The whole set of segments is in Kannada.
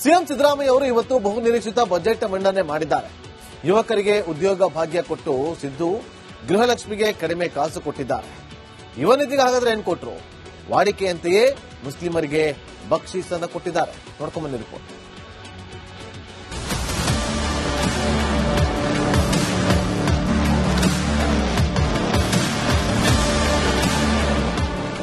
ಸಿಎಂ ಸಿದ್ದರಾಮಯ್ಯ ಅವರು ಇವತ್ತು ಬಹುನಿರೀಕ್ಷಿತ ಬಜೆಟ್ ಮಂಡನೆ ಮಾಡಿದ್ದಾರೆ. ಯುವಕರಿಗೆ ಉದ್ಯೋಗ ಭಾಗ್ಯ ಕೊಟ್ಟು ಸಿದ್ದು ಗೃಹಲಕ್ಷ್ಮಿಗೆ ಕಡಿಮೆ ಕಾಸು ಕೊಟ್ಟಿದ್ದಾರೆ. ಯುವ ನಿಧಿಗೆ ಹಾಗಾದ್ರೆ ಏನ್ ಕೊಟ್ರು? ವಾಡಿಕೆಯಂತೆಯೇ ಮುಸ್ಲಿಮರಿಗೆ ಬಕ್ಷೀಸನ್ನು ಕೊಟ್ಟಿದ್ದಾರೆ. ನೋಡ್ಕೊಂಡ್ಬಂದಿ ರಿಪೋರ್ಟ್.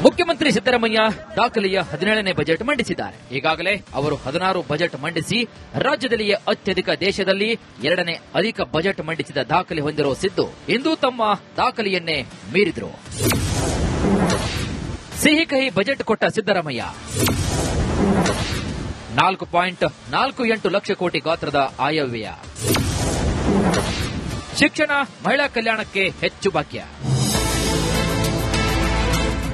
ಮುಖ್ಯಮಂತ್ರಿ ಸಿದ್ದರಾಮಯ್ಯ ದಾಖಲೆಯ 17ನೇ ಬಜೆಟ್ ಮಂಡಿಸಿದ್ದಾರೆ. ಈಗಾಗಲೇ ಅವರು 16 ಬಜೆಟ್ ಮಂಡಿಸಿ ರಾಜ್ಯದಲ್ಲಿಯೇ ಅತ್ಯಧಿಕ, ದೇಶದಲ್ಲಿ 2ನೇ ಅಧಿಕ ಬಜೆಟ್ ಮಂಡಿಸಿದ ದಾಖಲೆ ಹೊಂದಿರುವ ಸಿದ್ದು ಇಂದು ತಮ್ಮ ದಾಖಲೆಯನ್ನೇ ಮೀರಿದರು. ಸಿಹಿ ಕಹಿ ಬಜೆಟ್ ಕೊಟ್ಟ ಸಿದ್ದರಾಮಯ್ಯ 4.48 ಲಕ್ಷ ಕೋಟಿ ಗಾತ್ರದ ಆಯವ್ಯಯ. ಶಿಕ್ಷಣ, ಮಹಿಳಾ ಕಲ್ಯಾಣಕ್ಕೆ ಹೆಚ್ಚು ಭಾಗ್ಯ.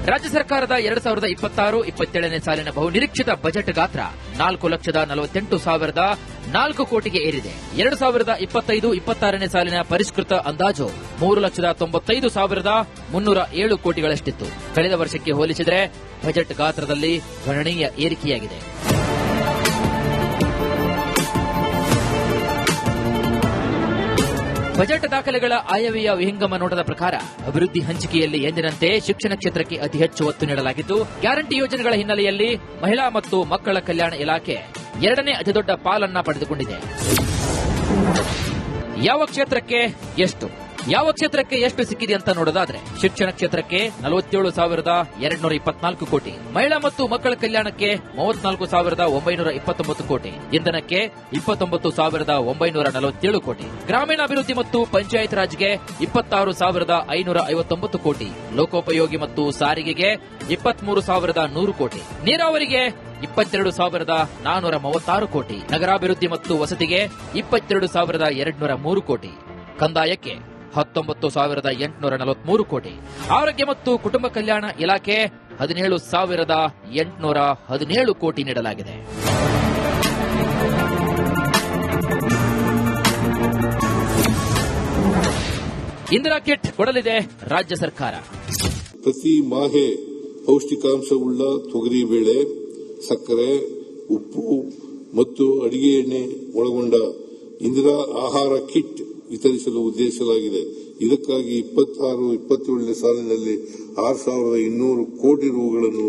ರಾಜ್ಯ ಸರ್ಕಾರದ 2026-27ನೇ ಸಾಲಿನ ಬಹುನಿರೀಕ್ಷಿತ ಬಜೆಟ್ ಗಾತ್ರ 4,48,004 ಕೋಟಿಗೆ ಏರಿದೆ. 2025-26ನೇ ಸಾಲಿನ ಪರಿಷ್ಕೃತ ಅಂದಾಜು 3,95,307 ಕೋಟಿಗಳಷ್ಟಿತ್ತು. ಕಳೆದ ವರ್ಷಕ್ಕೆ ಹೋಲಿಸಿದರೆ ಬಜೆಟ್ ಗಾತ್ರದಲ್ಲಿ ಗಣನೀಯ ಏರಿಕೆಯಾಗಿದೆ. ಬಜೆಟ್ ದಾಖಲೆಗಳ ಆಯವ್ಯಯ ವಿಹಂಗಮ ನೋಟದ ಪ್ರಕಾರ ಅಭಿವೃದ್ಧಿ ಹಂಚಿಕೆಯಲ್ಲಿ ಎಂದಿನಂತೆ ಶಿಕ್ಷಣ ಕ್ಷೇತ್ರಕ್ಕೆ ಅತಿ ಹೆಚ್ಚು ಒತ್ತು ನೀಡಲಾಗಿದ್ದು, ಗ್ಯಾರಂಟಿ ಯೋಜನೆಗಳ ಹಿನ್ನೆಲೆಯಲ್ಲಿ ಮಹಿಳಾ ಮತ್ತು ಮಕ್ಕಳ ಕಲ್ಯಾಣ ಇಲಾಖೆ 2ನೇ ಅತಿದೊಡ್ಡ ಪಾಲನ್ನ ಪಡೆದುಕೊಂಡಿದೆ. ಯಾವ ಕ್ಷೇತ್ರಕ್ಕೆ ಎಷ್ಟು ಸಿಕ್ಕಿದೆ ಅಂತ ನೋಡೋದಾದ್ರೆ, ಶಿಕ್ಷಣ ಕ್ಷೇತ್ರಕ್ಕೆ 47,224 ಕೋಟಿ, ಮಹಿಳಾ ಮತ್ತು ಮಕ್ಕಳ ಕಲ್ಯಾಣಕ್ಕೆ 34,929 ಕೋಟಿ, ಇಂಧನಕ್ಕೆ 29,947 ಕೋಟಿ, ಗ್ರಾಮೀಣಾಭಿವೃದ್ಧಿ ಮತ್ತು ಪಂಚಾಯತ್ ರಾಜ್ಗೆ 26,559 ಕೋಟಿ, ಲೋಕೋಪಯೋಗಿ ಮತ್ತು ಸಾರಿಗೆಗೆ 23,100 ಕೋಟಿ, ನೀರಾವರಿಗೆ 22,436 ಕೋಟಿ, ನಗರಾಭಿವೃದ್ಧಿ ಮತ್ತು ವಸತಿಗೆ 22,203 ಕೋಟಿ, ಕಂದಾಯಕ್ಕೆ 19,843 ಕೋಟಿ, ಆರೋಗ್ಯ ಮತ್ತು ಕುಟುಂಬ ಕಲ್ಯಾಣ ಇಲಾಖೆ 17,817 ಕೋಟಿ ನೀಡಲಾಗಿದೆ. ಇಂದಿರಾ ಕಿಟ್ ಕೊಡಲಿದೆ ರಾಜ್ಯ ಸರ್ಕಾರ. ಪ್ರತಿ ಮಾಹೆ ಪೌಷ್ಟಿಕಾಂಶವುಳ್ಳ ತೊಗರಿಬೇಳೆ, ಸಕ್ಕರೆ, ಉಪ್ಪು ಮತ್ತು ಅಡಿಗೆ ಎಣ್ಣೆ ಒಳಗೊಂಡ ಇಂದಿರಾ ಆಹಾರ ಕಿಟ್ ವಿತರಿಸಲು ಉದ್ದೇಶಿಸಲಾಗಿದೆ. ಇದಕ್ಕಾಗಿ 26-27ನೇ ಸಾಲಿನಲ್ಲಿ 6,200 ಕೋಟಿ ರೂಗಳನ್ನು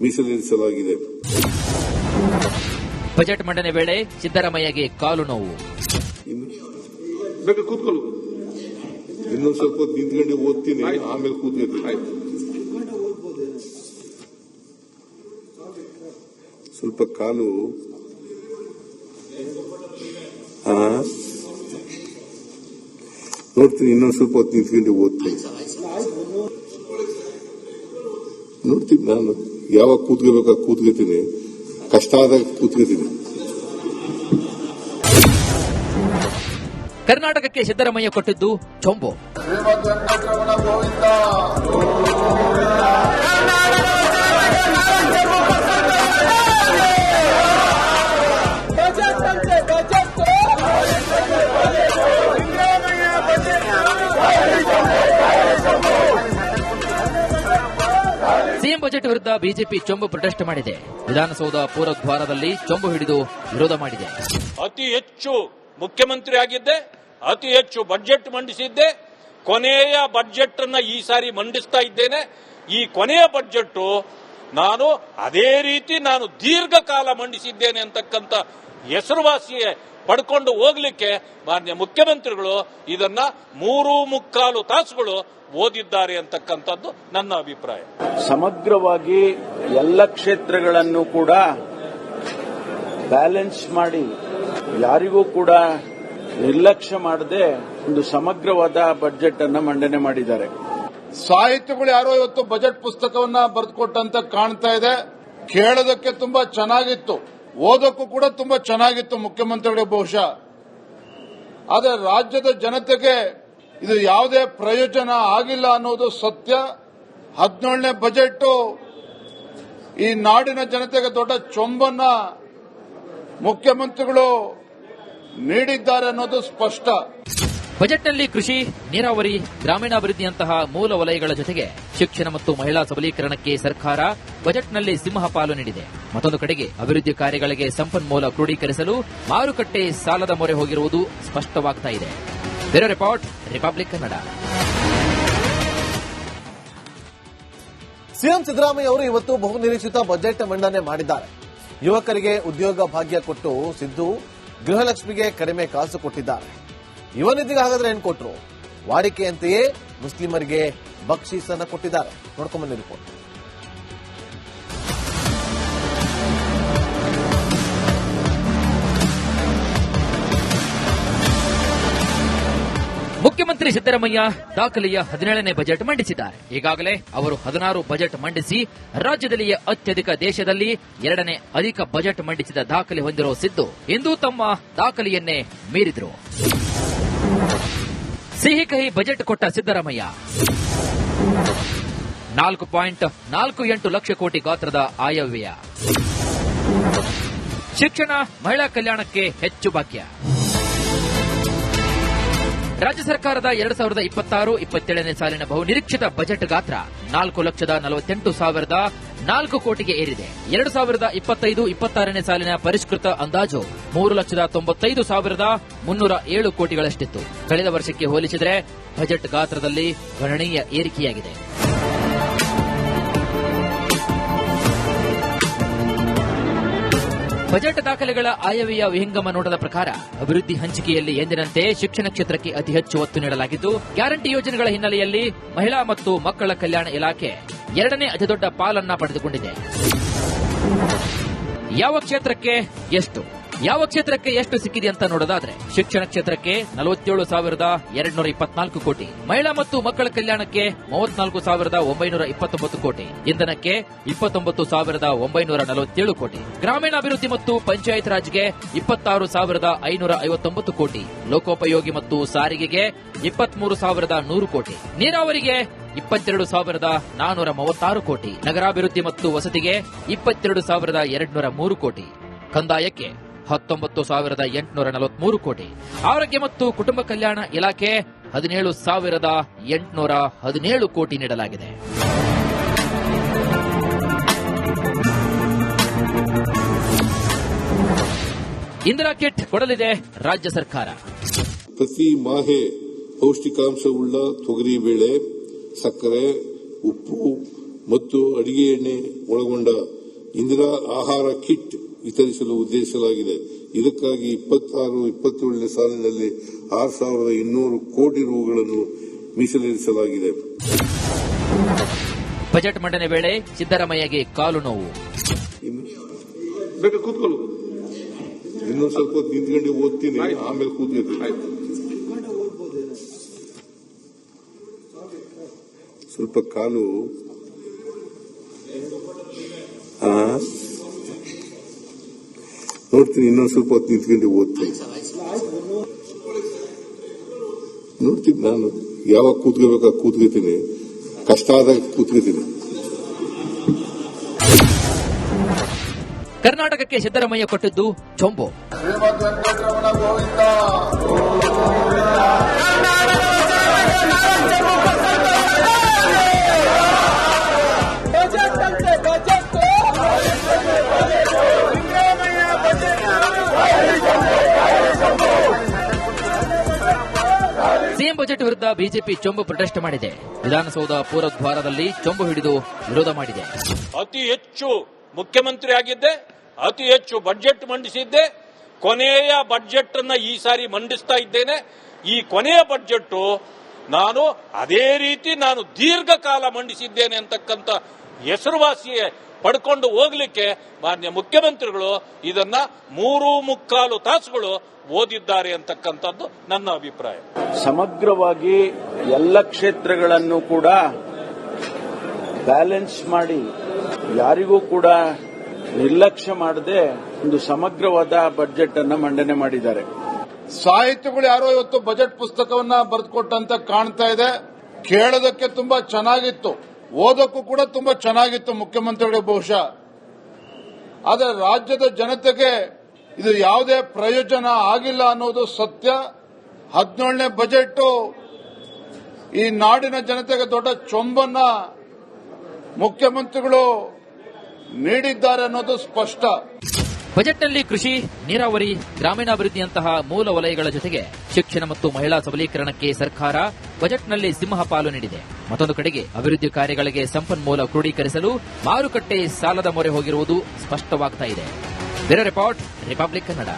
ಮೀಸಲಿರಿಸಲಾಗಿದೆ. ಬಜೆಟ್ ಮಂಡನೆ ವೇಳೆ ಸಿದ್ದರಾಮಯ್ಯಗೆ ಕಾಲು ನೋವು. ಕೂತ್ಕೊಳ್ಳು, ಇನ್ನೊಂದು ಸ್ವಲ್ಪ ನಿಂತ್ಕೊಂಡು ಓದ್ತೀನಿ, ಆಮೇಲೆ ಕೂತ್ಕೊಳ್ತೀನಿ. ಸ್ವಲ್ಪ ಕಾಲು ನೋಡ್ತೀನಿ, ಇನ್ನೊಂದು ಸ್ವಲ್ಪ ಹೊತ್ತು ನಿಂತ್ಕೊಂಡು ಓದ್ತೀನಿ. ನೋಡ್ತೀನಿ, ನಾನು ಯಾವಾಗ ಕೂತ್ಕೋಬೇಕಾಗ ಕೂತ್ಕೋತೀನಿ, ಕಷ್ಟ ಆದಾಗ ಕೂತ್ಕೋತೀನಿ. ಕರ್ನಾಟಕಕ್ಕೆ ಸಿದ್ದರಾಮಯ್ಯ ಕೊಟ್ಟಿದ್ದು ಚೊಂಬು. ಸಿಎಂ ಬಜೆಟ್ ವಿರುದ್ಧ ಬಿಜೆಪಿ ಚೊಂಬು ಪ್ರೊಟೆಸ್ಟ್ ಮಾಡಿದೆ. ವಿಧಾನಸೌಧ ಪೂರ್ವದ್ವಾರದಲ್ಲಿ ಚೊಂಬು ಹಿಡಿದು ವಿರೋಧ ಮಾಡಿದೆ. ಅತಿ ಹೆಚ್ಚು ಮುಖ್ಯಮಂತ್ರಿ ಆಗಿದ್ದೆ, ಅತಿ ಹೆಚ್ಚು ಬಜೆಟ್ ಮಂಡಿಸಿದ್ದೆ, ಕೊನೆಯ ಬಜೆಟ್ ಅನ್ನ ಈ ಸಾರಿ ಮಂಡಿಸ್ತಾ ಇದ್ದೇನೆ. ಈ ಕೊನೆಯ ಬಜೆಟ್ ನಾನು ಅದೇ ರೀತಿ ದೀರ್ಘಕಾಲ ಮಂಡಿಸಿದ್ದೇನೆ ಅಂತಕ್ಕಂಥ ಹೆಸರುವಾಸಿಯೇ ಪಡ್ಕೊಂಡು ಹೋಗ್ಲಿಕ್ಕೆ ಮಾನ್ಯ ಮುಖ್ಯಮಂತ್ರಿಗಳು ಇದನ್ನ 3.25 ತಾಸುಗಳು ಓದಿದ್ದಾರೆ ಅಂತಕ್ಕಂಥದ್ದು ನನ್ನ ಅಭಿಪ್ರಾಯ. ಸಮಗ್ರವಾಗಿ ಎಲ್ಲ ಕ್ಷೇತ್ರಗಳನ್ನು ಕೂಡ ಬ್ಯಾಲೆನ್ಸ್ ಮಾಡಿ, ಯಾರಿಗೂ ಕೂಡ ನಿರ್ಲಕ್ಷ್ಯ ಮಾಡದೆ ಒಂದು ಸಮಗ್ರವಾದ ಬಜೆಟ್ ಅನ್ನು ಮಂಡನೆ ಮಾಡಿದ್ದಾರೆ. ಸಾಹಿತಿಗಳು ಯಾರೋ ಇವತ್ತು ಬಜೆಟ್ ಪುಸ್ತಕವನ್ನ ಬರೆದುಕೊಟ್ಟಂತ ಕಾಣ್ತಾ ಇದೆ. ಕೇಳೋದಕ್ಕೆ ತುಂಬಾ ಚೆನ್ನಾಗಿತ್ತು, ಓದೋಕ್ಕೂ ಕೂಡ ತುಂಬಾ ಚೆನ್ನಾಗಿತ್ತು ಮುಖ್ಯಮಂತ್ರಿಗಳಿಗೆ ಬಹುಶಃ. ಆದರೆ ರಾಜ್ಯದ ಜನತೆಗೆ ಇದು ಯಾವುದೇ ಪ್ರಯೋಜನ ಆಗಿಲ್ಲ ಅನ್ನೋದು ಸತ್ಯ. 17ನೇ ಬಜೆಟ್ ಈ ನಾಡಿನ ಜನತೆಗೆ ದೊಡ್ಡ ಚೊಂಬನ್ನ ಮುಖ್ಯಮಂತ್ರಿಗಳು ನೀಡಿದ್ದಾರೆ ಅನ್ನೋದು ಸ್ಪಷ್ಟ. ಬಜೆಟ್ನಲ್ಲಿ ಕೃಷಿ, ನೀರಾವರಿ, ಗ್ರಾಮೀಣಾಭಿವೃದ್ಧಿಯಂತಹ ಮೂಲ ವಲಯಗಳ ಜೊತೆಗೆ ಶಿಕ್ಷಣ ಮತ್ತು ಮಹಿಳಾ ಸಬಲೀಕರಣಕ್ಕೆ ಸರ್ಕಾರ ಬಜೆಟ್ನಲ್ಲಿ ಸಿಂಹ ಪಾಲು ನೀಡಿದೆ. ಮತ್ತೊಂದು ಕಡೆಗೆ ಅಭಿವೃದ್ಧಿ ಕಾರ್ಯಗಳಿಗೆ ಸಂಪನ್ಮೂಲ ಕ್ರೋಢೀಕರಿಸಲು ಮಾರುಕಟ್ಟೆ ಸಾಲದ ಮೊರೆ ಹೋಗಿರುವುದು ಸ್ಪಷ್ಟವಾಗ್ತಾ ಇದೆ. Bureau report, republic Kannada. CM Siddaramaiah ಅವರು ಇವತ್ತು ಬಹುನಿರೀಕ್ಷಿತ ಬಜೆಟ್ ಮಂಡನೆ ಮಾಡಿದ್ದಾರೆ. ಯುವಕರಿಗೆ ಉದ್ಯೋಗ ಭಾಗ್ಯ ಕೊಟ್ಟು ಸಿದ್ದು ಗೃಹಲಕ್ಷ್ಮಿಗೆ ಕಡಿಮೆ ಕಾಸು ಕೊಟ್ಟಿದ್ದಾರೆ. ಯುವ ನಿಧಿಗೆ ಹಾಗಾದ್ರೆ ಏನ್ ಕೊಟ್ರು? ವಾಡಿಕೆಯಂತೆಯೇ ಮುಸ್ಲಿಮರಿಗೆ ಬಕ್ಷೀಸನ್ನ ಕೊಟ್ಟಿದ್ದಾರೆ. ನೋಡ್ಕೊಂಬನ್ನಿ ರಿಪೋರ್ಟ್. ಮುಖ್ಯಮಂತ್ರಿ ಸಿದ್ದರಾಮಯ್ಯ ದಾಖಲೆಯ 17ನೇ ಬಜೆಟ್ ಮಂಡಿಸಿದ್ದಾರೆ. ಈಗಾಗಲೇ ಅವರು 16 ಬಜೆಟ್ ಮಂಡಿಸಿ ರಾಜ್ಯದಲ್ಲಿಯೇ ಅತ್ಯಧಿಕ, ದೇಶದಲ್ಲಿ 2ನೇ ಅಧಿಕ ಬಜೆಟ್ ಮಂಡಿಸಿದ ದಾಖಲೆ ಹೊಂದಿರುವ ಸಿದ್ದು ಇಂದು ತಮ್ಮ ದಾಖಲೆಯನ್ನೇ ಮೀರಿದ್ರು. ಸಿಹಿ ಕಹಿ ಬಜೆಟ್ ಕೊಟ್ಟ ಸಿದ್ದರಾಮಯ್ಯ 4.48 ಲಕ್ಷ ಕೋಟಿ ಗಾತ್ರದ ಆಯವ್ಯಯ, ಶಿಕ್ಷಣ, ಮಹಿಳಾ ಕಲ್ಯಾಣಕ್ಕೆ ಹೆಚ್ಚು ಭಾಗ್ಯ. ರಾಜ್ಯ ಸರ್ಕಾರದ 2026-27ನೇ ಸಾಲಿನ ಬಹುನಿರೀಕ್ಷಿತ ಬಜೆಟ್ ಗಾತ್ರ 4,48,004 ಕೋಟಿಗೆ ಏರಿದೆ. 2025-26ನೇ ಸಾಲಿನ ಪರಿಷ್ಕೃತ ಅಂದಾಜು 3,95,307 ಕೋಟಿಗಳಷ್ಟಿತ್ತು. ಕಳೆದ ವರ್ಷಕ್ಕೆ ಹೋಲಿಸಿದರೆ ಬಜೆಟ್ ಗಾತ್ರದಲ್ಲಿ ಗಣನೀಯ ಏರಿಕೆಯಾಗಿದೆ. ಬಜೆಟ್ ದಾಖಲೆಗಳ ಆಯವ್ಯಯ ವಿಹಂಗಮ ನೋಟದ ಪ್ರಕಾರ ಅಭಿವೃದ್ಧಿ ಹಂಚಿಕೆಯಲ್ಲಿ ಎಂದಿನಂತೆ ಶಿಕ್ಷಣ ಕ್ಷೇತ್ರಕ್ಕೆ ಅತಿ ಹೆಚ್ಚು ಒತ್ತು ನೀಡಲಾಗಿದ್ದು, ಗ್ಯಾರಂಟಿ ಯೋಜನೆಗಳ ಹಿನ್ನೆಲೆಯಲ್ಲಿ ಮಹಿಳಾ ಮತ್ತು ಮಕ್ಕಳ ಕಲ್ಯಾಣ ಇಲಾಖೆ 2ನೇ ಅತಿದೊಡ್ಡ ಪಾಲನ್ನ ಪಡೆದುಕೊಂಡಿದೆ. ಯಾವ ಕ್ಷೇತ್ರಕ್ಕೆ ಎಷ್ಟು ಸಿಕ್ಕಿದೆ ಅಂತ ನೋಡೋದಾದ್ರೆ ಶಿಕ್ಷಣ ಕ್ಷೇತ್ರಕ್ಕೆ 47,224 ಕೋಟಿ, ಮಹಿಳಾ ಮತ್ತು ಮಕ್ಕಳ ಕಲ್ಯಾಣಕ್ಕೆ 34,929 ಕೋಟಿ, ಇಂಧನಕ್ಕೆ 29,947 ಕೋಟಿ, ಗ್ರಾಮೀಣಾಭಿವೃದ್ಧಿ ಮತ್ತು ಪಂಚಾಯತ್ ರಾಜ್ಗೆ 26,559 ಕೋಟಿ, ಲೋಕೋಪಯೋಗಿ ಮತ್ತು ಸಾರಿಗೆಗೆ 23,100 ಕೋಟಿ, ನೀರಾವರಿಗೆ 22,436 ಕೋಟಿ, ನಗರಾಭಿವೃದ್ಧಿ ಮತ್ತು ವಸತಿಗೆ 22,203 ಕೋಟಿ, ಕಂದಾಯಕ್ಕೆ 19,843 ಕೋಟಿ, ಆರೋಗ್ಯ ಮತ್ತು ಕುಟುಂಬ ಕಲ್ಯಾಣ ಇಲಾಖೆ 17,817 ಕೋಟಿ ನೀಡಲಾಗಿದೆ. ಇಂದಿರಾ ಕಿಟ್ ಕೊಡಲಿದೆ ರಾಜ್ಯ ಸರ್ಕಾರ. ಪ್ರತಿ ಮಾಹೆ ಪೌಷ್ಟಿಕಾಂಶವುಳ್ಳ ತೊಗರಿಬೇಳೆ, ಸಕ್ಕರೆ, ಉಪ್ಪು ಮತ್ತು ಅಡಿಗೆ ಎಣ್ಣೆ ಒಳಗೊಂಡ ಇಂದಿರಾ ಆಹಾರ ಕಿಟ್ ವಿತರಿಸಲು ಉದ್ದೇಶಿಸಲಾಗಿದೆ. ಇದಕ್ಕಾಗಿ 26-27ನೇ ಸಾಲಿನಲ್ಲಿ 6,200 ಕೋಟಿ ರೂಗಳನ್ನು ಮೀಸಲಿರಿಸಲಾಗಿದೆ. ಬಜೆಟ್ ಮಂಡನೆ ವೇಳೆ ಸಿದ್ದರಾಮಯ್ಯಗೆ ಕಾಲು ನೋವು. ಬೇಕಾ ಕೂತ್ಕೊಳ್ಳು, ಇನ್ನೊಂದು ಸ್ವಲ್ಪ ಹೊತ್ತು ನಿಂತ್ಕೊಂಡು ಓದ್ತೀನಿ, ಆಮೇಲೆ ಕೂತ್ಕೊಳ್ತೀನಿ. ಸ್ವಲ್ಪ ಕಾಲು ನೋಡ್ತೀನಿ, ಇನ್ನೊಂದು ಸ್ವಲ್ಪ ಹೊತ್ತು ನಿಂತ್ಕೊಂಡು ಓದ್ತೀನಿ. ನೋಡ್ತೀನಿ, ನಾನು ಯಾವಾಗ ಕೂತ್ಕೋಬೇಕಾಗ ಕೂತ್ಕೋತೀನಿ, ಕಷ್ಟ ಆದಾಗ ಕೂತ್ಕೋತೀನಿ. ಕರ್ನಾಟಕಕ್ಕೆ ಸಿದ್ದರಾಮಯ್ಯ ಕೊಟ್ಟಿದ್ದು ಚೊಂಬು. ಶ್ರೀಮದ್ ವೆಂಕಟರಮಣ ಗೋವಿಂದ. ಸಿಎಂ ಬಜೆಟ್ ವಿರುದ್ಧ ಬಿಜೆಪಿ ಚೊಂಬು ಪ್ರೊಟೆಸ್ಟ್ ಮಾಡಿದೆ. ವಿಧಾನಸೌಧ ಪೂರ್ವದ್ವಾರದಲ್ಲಿ ಚೊಂಬು ಹಿಡಿದು ವಿರೋಧ ಮಾಡಿದೆ. ಅತಿ ಹೆಚ್ಚು ಮುಖ್ಯಮಂತ್ರಿ ಆಗಿದ್ದೆ, ಅತಿ ಹೆಚ್ಚು ಬಜೆಟ್ ಮಂಡಿಸಿದ್ದೆ, ಕೊನೆಯ ಬಜೆಟ್ ಅನ್ನ ಈ ಸಾರಿ ಮಂಡಿಸ್ತಾ ಇದ್ದೇನೆ. ಈ ಕೊನೆಯ ಬಜೆಟ್ ನಾನು ಅದೇ ರೀತಿ ದೀರ್ಘಕಾಲ ಮಂಡಿಸಿದ್ದೇನೆ ಅಂತಕ್ಕಂಥ ಹೆಸರುವಾಸಿ ಪಡ್ಕೊಂಡು ಹೋಗ್ಲಿಕ್ಕೆ ಮಾನ್ಯ ಮುಖ್ಯಮಂತ್ರಿಗಳು ಇದನ್ನ 3.25 ತಾಸುಗಳು ಓದಿದ್ದಾರೆ ಅಂತಕ್ಕಂಥದ್ದು ನನ್ನ ಅಭಿಪ್ರಾಯ. ಸಮಗ್ರವಾಗಿ ಎಲ್ಲ ಕ್ಷೇತ್ರಗಳನ್ನು ಕೂಡ ಬ್ಯಾಲೆನ್ಸ್ ಮಾಡಿ, ಯಾರಿಗೂ ಕೂಡ ನಿರ್ಲಕ್ಷ್ಯ ಮಾಡದೆ ಒಂದು ಸಮಗ್ರವಾದ ಬಜೆಟ್ ಅನ್ನು ಮಂಡನೆ ಮಾಡಿದ್ದಾರೆ. ಸಾಹಿತಿಗಳು ಯಾರೋ ಇವತ್ತು ಬಜೆಟ್ ಪುಸ್ತಕವನ್ನ ಬರೆದುಕೊಟ್ಟಂತ ಕಾಣ್ತಾ ಇದೆ. ಕೇಳೋದಕ್ಕೆ ತುಂಬಾ ಚೆನ್ನಾಗಿತ್ತು, ಓದೋಕ್ಕೂ ಕೂಡ ತುಂಬಾ ಚೆನ್ನಾಗಿತ್ತು ಮುಖ್ಯಮಂತ್ರಿಗಳಿಗೆ ಬಹುಶಃ. ಆದರೆ ರಾಜ್ಯದ ಜನತೆಗೆ ಇದು ಯಾವುದೇ ಪ್ರಯೋಜನ ಆಗಿಲ್ಲ ಅನ್ನೋದು ಸತ್ಯ. 17ನೇ ಬಜೆಟ್ ಈ ನಾಡಿನ ಜನತೆಗೆ ದೊಡ್ಡ ಚೊಂಬನ್ನ ಮುಖ್ಯಮಂತ್ರಿಗಳು ನೀಡಿದ್ದಾರೆ ಅನ್ನೋದು ಸ್ಪಷ್ಟ. ಬಜೆಟ್ನಲ್ಲಿ ಕೃಷಿ, ನೀರಾವರಿ, ಗ್ರಾಮೀಣಾಭಿವೃದ್ಧಿಯಂತಹ ಮೂಲ ವಲಯಗಳ ಜೊತೆಗೆ ಶಿಕ್ಷಣ ಮತ್ತು ಮಹಿಳಾ ಸಬಲೀಕರಣಕ್ಕೆ ಸರ್ಕಾರ ಬಜೆಟ್ನಲ್ಲಿ ಸಿಂಹ ಪಾಲು ನೀಡಿದೆ. ಮತ್ತೊಂದು ಕಡೆಗೆ ಅಭಿವೃದ್ಧಿ ಕಾರ್ಯಗಳಿಗೆ ಸಂಪನ್ಮೂಲ ಕ್ರೋಢೀಕರಿಸಲು ಮಾರುಕಟ್ಟೆ ಸಾಲದ ಮೊರೆ ಹೋಗಿರುವುದು ಸ್ಪಷ್ಟವಾಗ್ತಾ ಇದೆ. Bureau report, republic Kannada.